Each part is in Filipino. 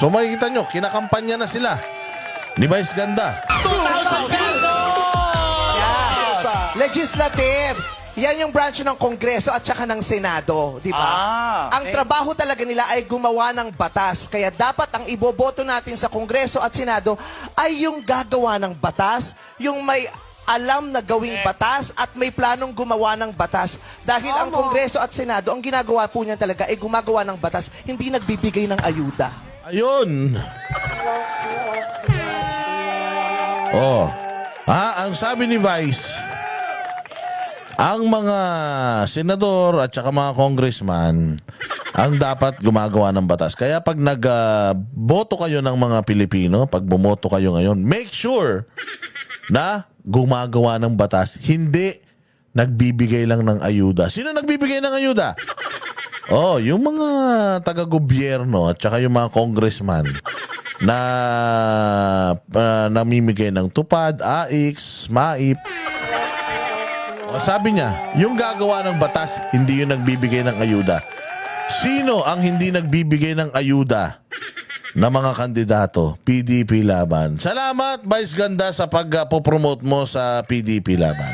So makikita nyo, kinakampanya na sila ni Vice Ganda. Legislative. Yan yung branch ng Kongreso at saka ng Senado, di ba? Ang trabaho talaga nila ay gumawa ng batas. Kaya dapat ang iboboto natin sa Kongreso at Senado ay yung gagawa ng batas, yung may alam na gawing batas at may planong gumawa ng batas. Dahil ang Kongreso at Senado, ang ginagawa po niya talaga ay gumagawa ng batas, hindi nagbibigay ng ayuda. Ayun. Ang sabi ni Vice, ang mga senador at saka mga congressman ang dapat gumagawa ng batas. Kaya pag nag-boto kayo ng mga Pilipino, pag bumoto kayo ngayon, make sure na gumagawa ng batas, hindi nagbibigay lang ng ayuda. Sino nagbibigay ng ayuda? Yung mga taga-gobyerno at saka yung mga congressman na namimigay ng tupad, AIX, MAIP. Sabi niya, yung gagawa ng batas, hindi yung nagbibigay ng ayuda. Sino ang hindi nagbibigay ng ayuda na mga kandidato? PDP Laban. Salamat, Vice Ganda, sa pag-promote mo sa PDP Laban.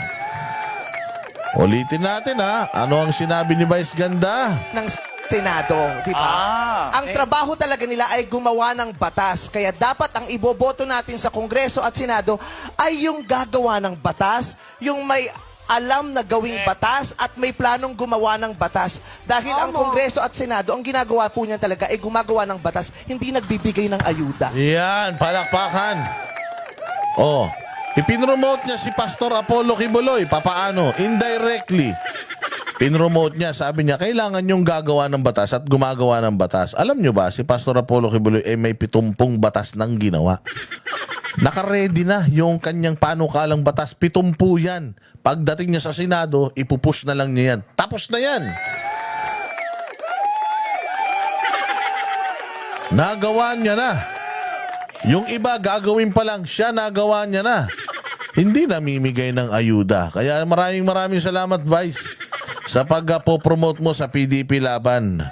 Ulitin natin ano ang sinabi ni Vice Ganda? Ng Senado, di ba? Ang trabaho talaga nila ay gumawa ng batas. Kaya dapat ang iboboto natin sa Kongreso at Senado ay yung gagawa ng batas, yung may alam na gawing batas at may planong gumawa ng batas. Dahil ang Kongreso at Senado, ang ginagawa po niya talaga ay gumagawa ng batas, hindi nagbibigay ng ayuda. Yan, palakpakan. Ipinromote niya si Pastor Apollo Kibuloy. Papaano? Indirectly. Pinromote niya, sabi niya, kailangan yung gagawa ng batas at gumagawa ng batas. Alam niyo ba, si Pastor Apollo Kibuloy may 70 batas nang ginawa. Naka-ready na yung kanyang panukalang batas. 70 yan. Pagdating niya sa Senado, ipupush na lang niya yan. Tapos na yan. Nagawa niya na. Yung iba, gagawin pa lang. Siya, nagawa niya na. Hindi namimigay ng ayuda. Kaya maraming salamat, Vice, sa pag-promote mo sa PDP Laban.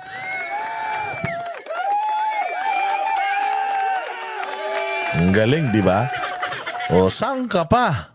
Ang galing, di ba? Saan ka pa?